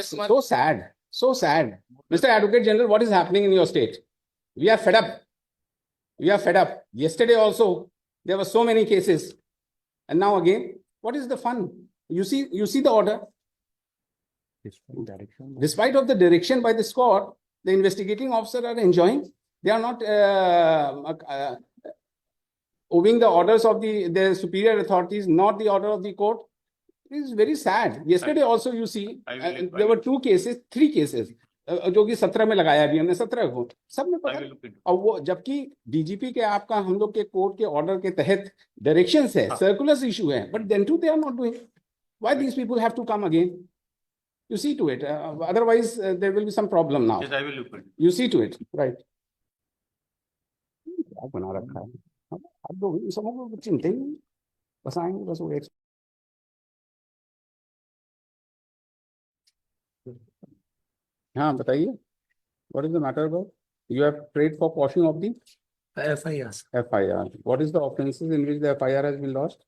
So sad, so sad. Mr. Advocate General, what is happening in your state? We are fed up. We are fed up. Yesterday also, there were so many cases. And now again, what is the fun? You see the order. Despite of the direction by this court, the investigating officer are enjoying. They are not obeying the orders of the superior authorities, not the order of the court. It is very sad. Yesterday also you see, there were three cases, जो कि 17 में लगाया अभी हमने 17 को सब में पकड़ और वो जबकि डीजीपी के आपका हम लोग के कोर्ट के ऑर्डर के तहत डायरेक्शंस है, सर्कुलर्स इशू है, but then too they are not doing. Why these people have to come again? You see to it. Otherwise, there will be some problem now. Yes, I will look at it. You see to it, right? क्या बना रखा है? अब लोग समझ लो चिंता ही नहीं. बस आएंगे बस वो एक. हाँ बताइए. What is the matter about? You have prayed for quashing of the FIRs. FIR. What is the offences in which the FIR has been lodged?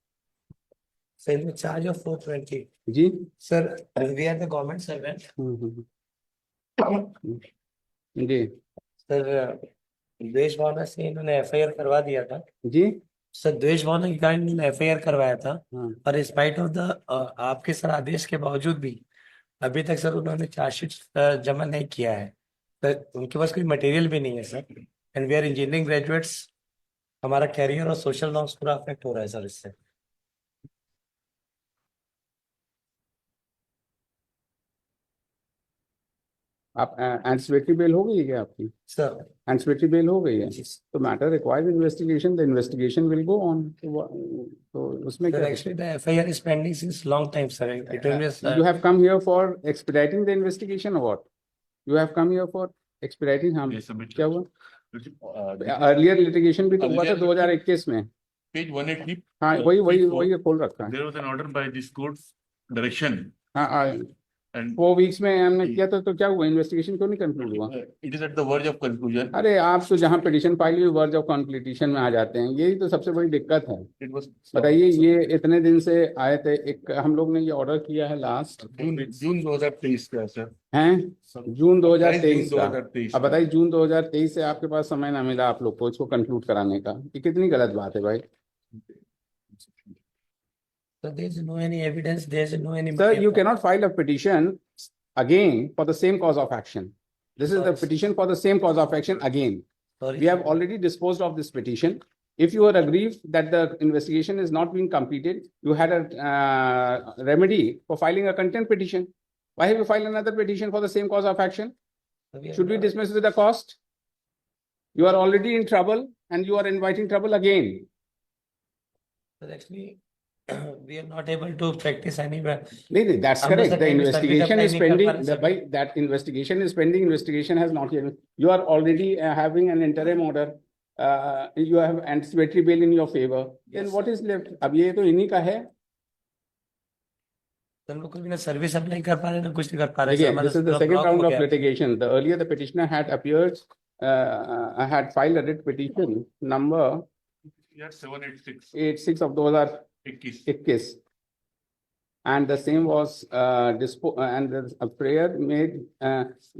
So in the charge of 420. जी. Sir, we are the government servant. जी. Sir द्वेष भावना से इन्होंने FIR करवा दिया था. जी. Sir द्वेष भावना के कारण इन्होंने FIR करवाया था. और स्पाइट ऑफ द आपके सर आदेश के बावजूद भी अभी तक सर उन्होंने चार्जशीट जमा नहीं किया है. सर उनके पास कोई मटेरियल भी नहीं है sir. And we are engineering graduates. हमारा कैरियर और सोशल नॉर्म्स पूरा अफेक्ट हो रहा है सर इससे. आप एंटिसिपेटरी बेल हो गई है क्या आपकी? सर एंटिसिपेटरी बेल हो गई है तो matter requires investigation. The investigation will go on. तो उसमें क्या? Actually the FIR is pending since long time sir. It was you have come here for expediting the investigation or what? You have come here for expediting. हम क्या हुआ? Earlier litigation भी तो हुआ था 2021 में. Page 180. हाँ वही खोल रखा है. There was an order by this court's direction. हाँ And 4 weeks में हमने किया था तो क्या हुआ? इन्वेस्टिगेशन क्यों नहीं कंक्लूड हुआ? It is at the verge of conclusion. अरे आप तो जहाँ पिटिशन फाइल हुई वर्ज ऑफ कंप्लीशन में आ जाते हैं. यही तो सबसे बड़ी दिक्कत है. बताइए ये इतने दिन से आए थे. एक हम लोग ने ये ऑर्डर किया है लास्ट जून 2023 का सर. हैं जून 2023 का. अब बताइए जून 2023 से आपके पास समय ना मिला आप लोग को इसको कंक्लूड कराने का. ये कितनी गलत बात है भाई. So there is no any evidence. There is no any. Sir, you cannot file a petition again for the same cause of action. This is the petition for the same cause of action again. Sorry. We have already disposed of this petition. If you are aggrieved that the investigation is not being completed, you had a remedy for filing a contempt petition. Why have you filed another petition for the same cause of action? Should we dismiss with the cost? You are already in trouble and you are inviting trouble again. But actually, we are not able to practice anywhere. No, that's correct. The investigation is pending. That investigation is pending. Investigation has not yet. You are already having an interim order. You have anticipatory bail in your favor. Yes. Then what is left? अब ये तो इन्हीं का है. हम लोग कोई ना सर्विस अप्लाई कर पा रहे ना कुछ नहीं कर पा रहे. This is the second round of litigation. The earlier the petitioner had appeared, had filed a writ petition number 786 of 2021, and the same was and a prayer made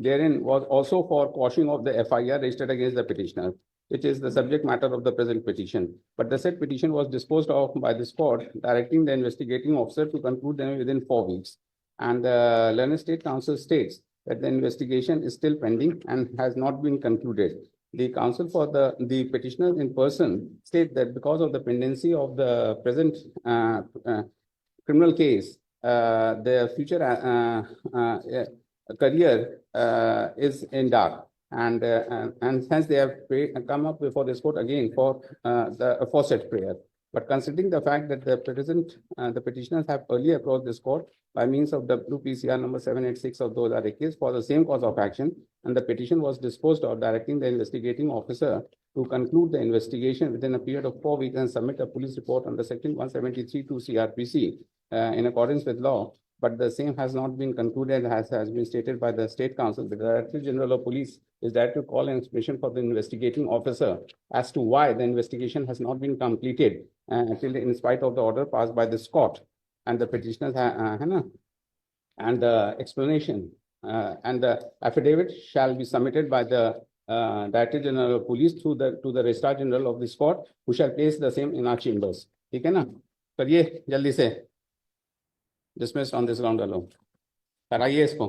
therein was also for quashing of the FIR registered against the petitioner, which is the subject matter of the present petition. But the said petition was disposed of by this court, directing the investigating officer to conclude them within 4 weeks. And the Learned State Council states that the investigation is still pending and has not been concluded. The counsel for the petitioner in person state that because of the pendency of the present criminal case, their future career is in dark. And hence they have come up before this court again for the aforesaid prayer. But considering the fact that the petitioners have earlier approached this court by means of WPCR number 786 of 2021 for the same cause of action, and the petition was disposed of, directing the investigating officer to conclude the investigation within a period of 4 weeks and submit a police report under section 173 to CRPC in accordance with law. But the same has not been concluded, as has been stated by the State Council. The Director General of Police is directed to call an explanation for the investigating officer as to why the investigation has not been completed until in spite of the order passed by this court. And the petitioners and the explanation and the affidavit shall be submitted by the Director General of Police to the Registrar General of this court, who shall place the same in our chambers. ठीक है ना? करिए जल्दी से. Dismissed on this ground alone. कराइए इसको,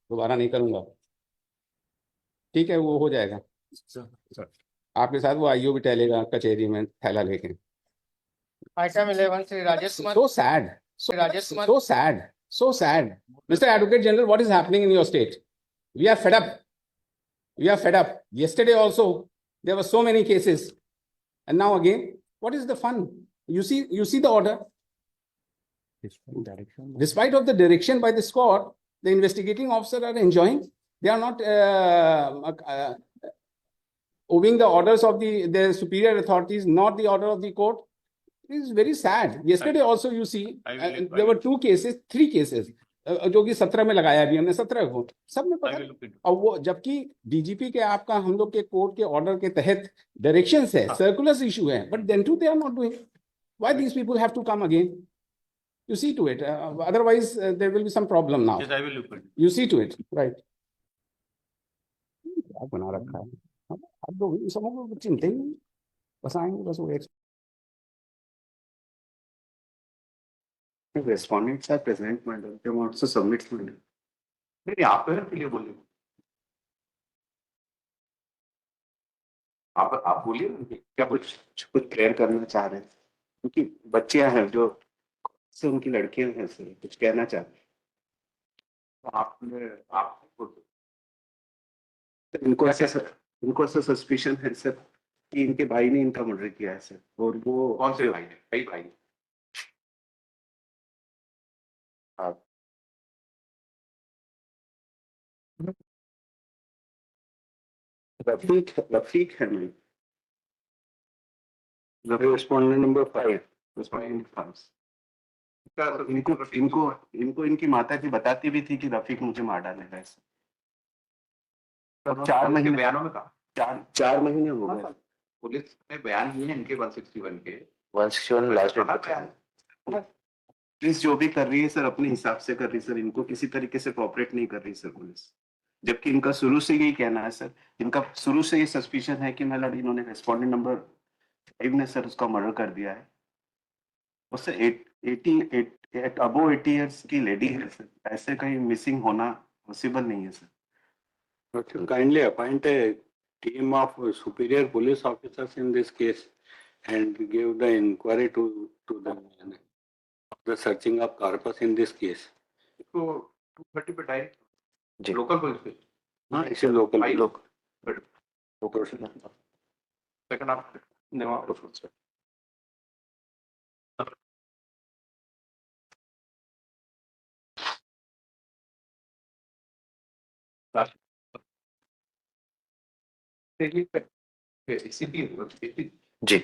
दोबारा नहीं करूंगा. ठीक है, वो हो जाएगा. आपके साथ वो आईओ भी टहलेगा कचहरी में थैला लेके. Item 11, Sri Rajesh Kumar. So sad. Rajesh Kumar. So sad. So sad. Mr. Advocate General, what is happening in your state? We are fed up. We are fed up. Yesterday also, there were so many cases. And now again, what is the fun? You see the order. Despite of the direction by this court, the investigating officer are enjoying. They are not obeying the orders of the superior authorities, not the order of the court. It is very sad. Yesterday also you see, there were 3 cases. जो कि 17 में लगाया अभी हमने 17 को सब में पता. और वो जबकि डीजीपी के आपका हम लोग के कोर्ट के ऑर्डर के तहत डायरेक्शंस है, सर्कुलर्स इशू है, but then too they are not doing. Why these people have to come again? You see to it. Otherwise, there will be some problem now. Yes, I will look at it. You see to it, right? क्या बना रखा है? अब लोग इन सबों को चिंता ही नहीं. बस आएंगे, बस वो Respondents are present, madam. They want to submit, madam. नहीं आप पेरेंट के लिए बोलिए. आप बोलिए ना, क्या कुछ प्रेयर करना चाह रहे हैं, क्योंकि बच्चियां हैं जो से उनकी लड़कियां हैं, सर कुछ कहना चाहते हैं. इनको ऐसा सस्पिशन है सर कि इनके भाई ने इनका मर्डर किया है सर. और वो कौन से भाई है? कई भाई. रफीक है नहीं. Respondent number 5. इनको इनकी माता जी बताती भी थी कि रफीक मुझे मार डालेगा ऐसे. 4 महीने बयानों में कहा. 4 महीने हो गए. पुलिस ने बयान दिए हैं इनके 161 के. 161 लास्ट पुलिस जो भी कर रही है सर अपने हिसाब से कर रही है सर. इनको किसी तरीके से कोऑपरेट नहीं कर रही सर पुलिस, जबकि इनका शुरू से यही कहना है सर. इनका शुरू से ये सस्पिशन है कि मतलब इन्होंने रेस्पोंडेंट नंबर 5 ने सर उसका मर्डर कर दिया है. उससे 80 अबो 80 इयर्स की लेडी है सर. ऐसे कहीं मिसिंग होना पॉसिबल नहीं है sir. Kindly appoint a team of superior police officers in this case and give the inquiry to the searching of corpus in this case. तो 230 पे डायरेक्ट जी. लोकल पुलिस पे. हाँ, इसे local सेकंड आप जी.